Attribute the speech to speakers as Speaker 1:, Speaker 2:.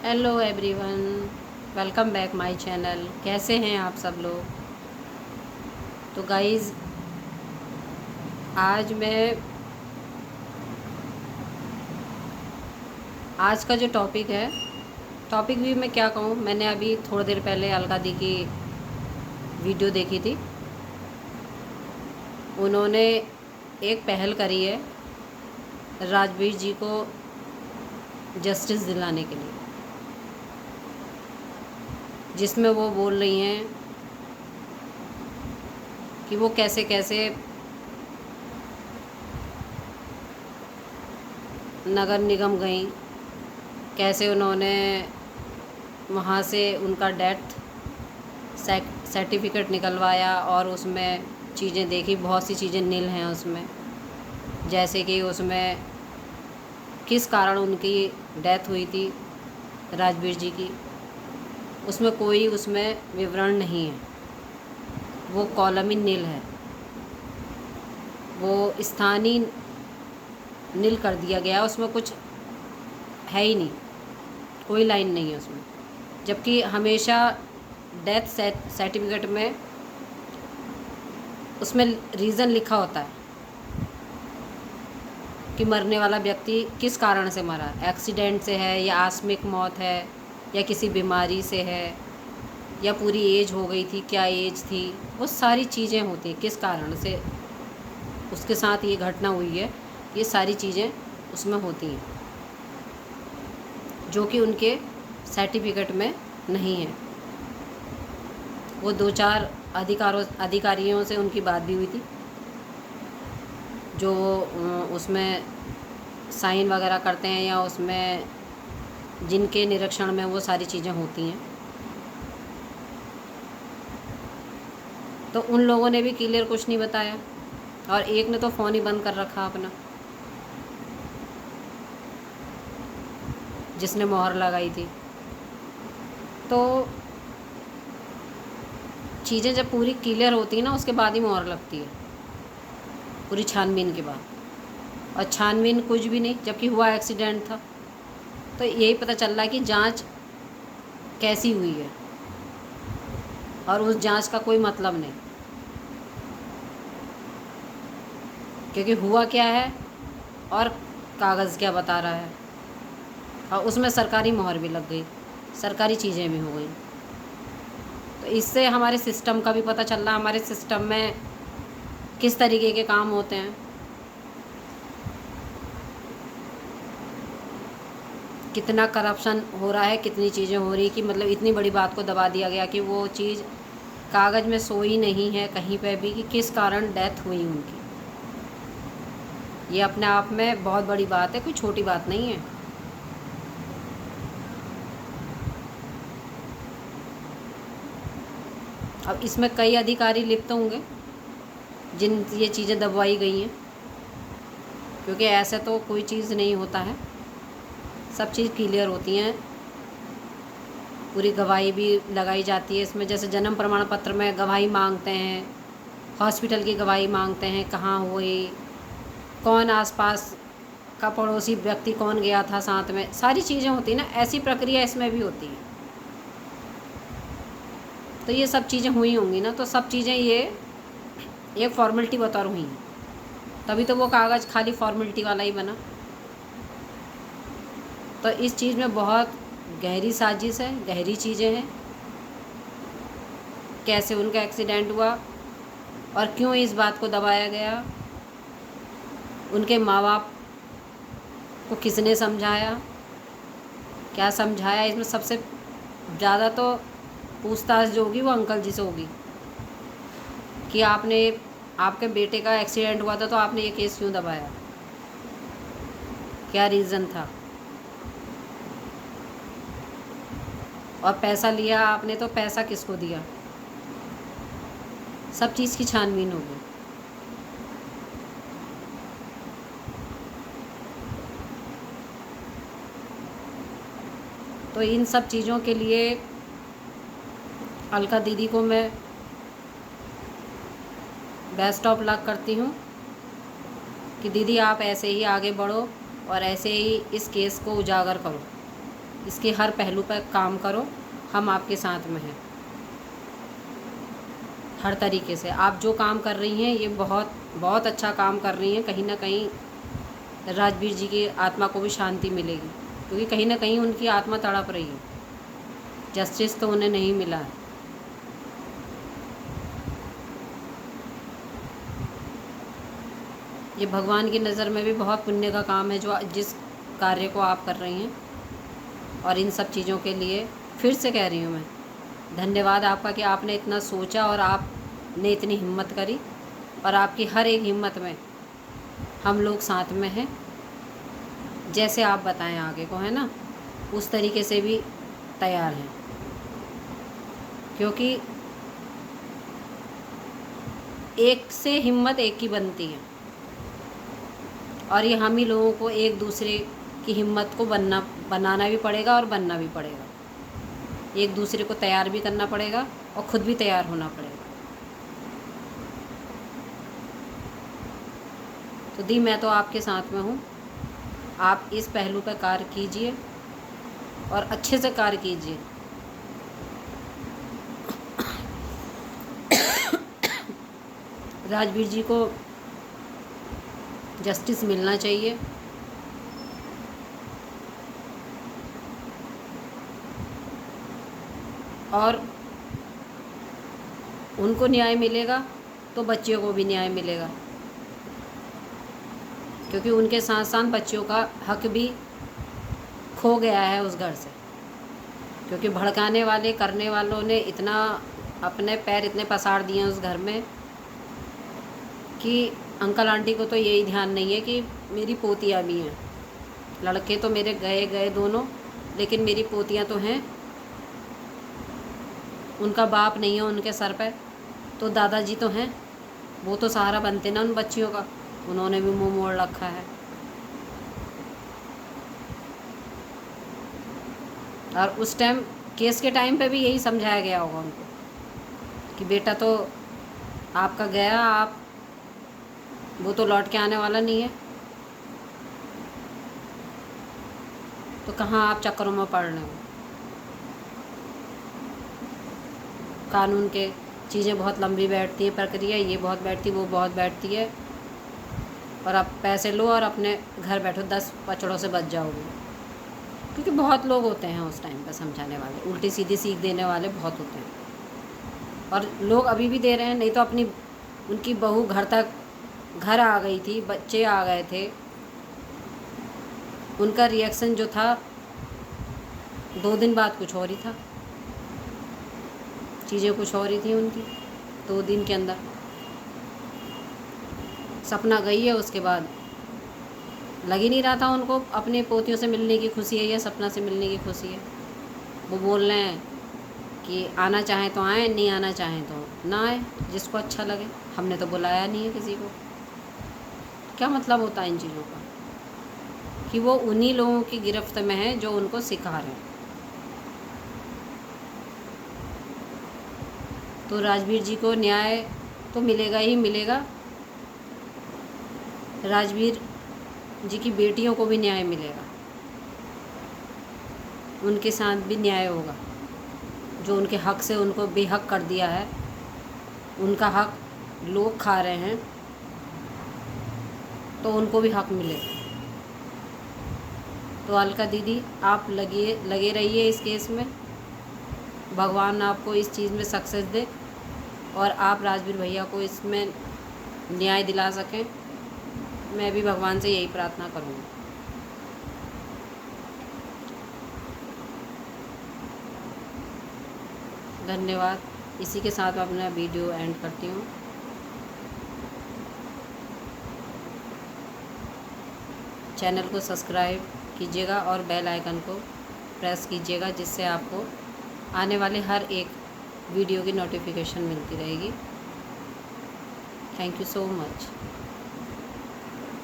Speaker 1: Hello everyone, welcome back my channel. कैसे हैं आप सब लोग। तो गाइज़, आज मैं आज का जो टॉपिक भी मैं क्या कहूँ। मैंने अभी थोड़ी देर पहले अलका दी की वीडियो देखी थी। उन्होंने एक पहल करी है राजवीर जी को जस्टिस दिलाने के लिए, जिसमें वो बोल रही हैं कि वो कैसे कैसे नगर निगम गई, कैसे उन्होंने वहाँ से उनका डेथ सर्टिफिकेट निकलवाया और उसमें चीज़ें देखी। बहुत सी चीज़ें नील हैं उसमें, जैसे कि उसमें किस कारण उनकी डेथ हुई थी राजवीर जी की, उसमें कोई उसमें विवरण नहीं है। वो कॉलम ही नील है, वो स्थानीय नील कर दिया गया, उसमें कुछ है ही नहीं, कोई लाइन नहीं है उसमें। जबकि हमेशा डेथ सर्टिफिकेट में उसमें रीज़न लिखा होता है कि मरने वाला व्यक्ति किस कारण से मरा, एक्सीडेंट से है या आकस्मिक मौत है या किसी बीमारी से है या पूरी एज हो गई थी, क्या एज थी, वो सारी चीज़ें होती हैं, किस कारण से उसके साथ ये घटना हुई है, ये सारी चीज़ें उसमें होती हैं जो कि उनके सर्टिफिकेट में नहीं है। वो 2-4 अधिकारियों से उनकी बात भी हुई थी, जो उसमें साइन वगैरह करते हैं या उसमें जिनके निरीक्षण में वो सारी चीज़ें होती हैं। तो उन लोगों ने भी क्लियर कुछ नहीं बताया, और एक ने तो फ़ोन ही बंद कर रखा अपना, जिसने मोहर लगाई थी। तो चीज़ें जब पूरी क्लियर होती हैं ना, उसके बाद ही मोहर लगती है, पूरी छानबीन के बाद। और छानबीन कुछ भी नहीं, जबकि हुआ एक्सीडेंट था। तो यही पता चल रहा है कि जांच कैसी हुई है, और उस जांच का कोई मतलब नहीं, क्योंकि हुआ क्या है और कागज़ क्या बता रहा है, और उसमें सरकारी मोहर भी लग गई, सरकारी चीज़ें भी हो गई। तो इससे हमारे सिस्टम का भी पता चल रहा है, हमारे सिस्टम में किस तरीके के काम होते हैं, कितना करप्शन हो रहा है, कितनी चीज़ें हो रही कि मतलब इतनी बड़ी बात को दबा दिया गया कि वो चीज़ कागज़ में सोई नहीं है कहीं पे भी कि किस कारण डेथ हुई उनकी। ये अपने आप में बहुत बड़ी बात है, कोई छोटी बात नहीं है। अब इसमें कई अधिकारी लिप्त होंगे जिन ये चीज़ें दबवाई गई हैं, क्योंकि ऐसे तो कोई चीज़ नहीं होता है, सब चीज़ क्लियर होती हैं, पूरी गवाही भी लगाई जाती है इसमें। जैसे जन्म प्रमाण पत्र में गवाही मांगते हैं, हॉस्पिटल की गवाही मांगते हैं, कहाँ हुई, कौन आसपास का पड़ोसी व्यक्ति कौन गया था साथ में, सारी चीज़ें होती हैं ना। ऐसी प्रक्रिया इसमें भी होती है। तो ये सब चीज़ें हुई होंगी ना, तो सब चीज़ें ये फॉर्मेलिटी बतौर हुई हैं, तभी तो वो कागज़ खाली फॉर्मेलिटी वाला ही बना। तो इस चीज़ में बहुत गहरी साजिश है, गहरी चीज़ें हैं, कैसे उनका एक्सीडेंट हुआ और क्यों इस बात को दबाया गया, उनके माँ बाप को किसने समझाया, क्या समझाया। इसमें सबसे ज़्यादा तो पूछताछ जो होगी वो अंकल जी से होगी कि आपके बेटे का एक्सीडेंट हुआ था तो आपने ये केस क्यों दबाया, क्या रीज़न था, और पैसा लिया आपने तो पैसा किसको दिया। सब चीज़ की छानबीन होगी। तो इन सब चीज़ों के लिए अलका दीदी को मैं बेस्ट ऑफ लक करती हूँ कि दीदी आप ऐसे ही आगे बढ़ो और ऐसे ही इस केस को उजागर करो। इसके हर पहलू पर काम करो, हम आपके साथ में हैं हर तरीके से। आप जो काम कर रही हैं ये बहुत बहुत अच्छा काम कर रही हैं। कहीं ना कहीं राजवीर जी की आत्मा को भी शांति मिलेगी, क्योंकि कहीं ना कहीं उनकी आत्मा तड़प रही है, जस्टिस तो उन्हें नहीं मिला है। ये भगवान की नज़र में भी बहुत पुण्य का काम है जो जिस कार्य को आप कर रही हैं। और इन सब चीज़ों के लिए फिर से कह रही हूँ मैं, धन्यवाद आपका कि आपने इतना सोचा और आपने इतनी हिम्मत करी। और आपकी हर एक हिम्मत में हम लोग साथ में हैं। जैसे आप बताएं आगे को, है ना, उस तरीके से भी तैयार हैं, क्योंकि एक से हिम्मत एक की बनती है। और ये हम ही लोगों को एक दूसरे की हिम्मत को बनाना भी पड़ेगा और बनना भी पड़ेगा। एक दूसरे को तैयार भी करना पड़ेगा और ख़ुद भी तैयार होना पड़ेगा। तो दी, मैं तो आपके साथ में हूँ। आप इस पहलू पर कार्य कीजिए और अच्छे से कार्य कीजिए। राजवीर जी को जस्टिस मिलना चाहिए। और उनको न्याय मिलेगा तो बच्चियों को भी न्याय मिलेगा, क्योंकि उनके साथ साथ बच्चियों का हक भी खो गया है उस घर से। क्योंकि भड़काने वाले, करने वालों ने इतना अपने पैर इतने पसार दिए उस घर में कि अंकल आंटी को तो यही ध्यान नहीं है कि मेरी पोतियाँ भी हैं। लड़के तो मेरे गए दोनों, लेकिन मेरी पोतियाँ तो हैं। उनका बाप नहीं है उनके सर पे, तो दादाजी तो हैं, वो तो सहारा बनते ना उन बच्चियों का। उन्होंने भी मुंह मोड़ रखा है। और उस टाइम, केस के टाइम पे भी यही समझाया गया होगा उनको कि बेटा तो आपका गया, आप वो तो लौट के आने वाला नहीं है, तो कहाँ आप चक्करों में पड़ रहे हो। कानून के चीज़ें बहुत लंबी बैठती हैं, प्रक्रिया ये बहुत बैठती, वो बहुत बैठती है। और आप पैसे लो और अपने घर बैठो, 10 पचड़ों से बच जाओगे। क्योंकि बहुत लोग होते हैं उस टाइम पर समझाने वाले, उल्टी सीधी सीख देने वाले बहुत होते हैं। और लोग अभी भी दे रहे हैं। नहीं तो अपनी उनकी बहू घर आ गई थी, बच्चे आ गए थे, उनका रिएक्शन जो था 2 दिन बाद कुछ और ही था। चीज़ें कुछ और ही थी उनकी 2 दिन के अंदर। सपना गई है, उसके बाद लग ही नहीं रहा था उनको अपने पोतियों से मिलने की खुशी है या सपना से मिलने की खुशी है। वो बोल रहे हैं कि आना चाहें तो आए, नहीं आना चाहें तो ना आए, जिसको अच्छा लगे। हमने तो बुलाया नहीं है किसी को। क्या मतलब होता है इन चीज़ों का कि वो उन्हीं लोगों की गिरफ्त में है जो उनको सिखा रहे हैं। तो राजवीर जी को न्याय तो मिलेगा ही मिलेगा। राजवीर जी की बेटियों को भी न्याय मिलेगा, उनके साथ भी न्याय होगा। जो उनके हक से उनको बेहक कर दिया है, उनका हक लोग खा रहे हैं, तो उनको भी हक मिले। तो अलका दीदी, आप लगे रहिए इस केस में। भगवान आपको इस चीज़ में सक्सेस दे और आप राजवीर भैया को इसमें न्याय दिला सकें। मैं भी भगवान से यही प्रार्थना करूँगी। धन्यवाद। इसी के साथ अपना वीडियो एंड करती हूँ। चैनल को सब्सक्राइब कीजिएगा और बेल आइकन को प्रेस कीजिएगा, जिससे आपको आने वाले हर एक वीडियो की नोटिफिकेशन मिलती रहेगी। Thank you so much.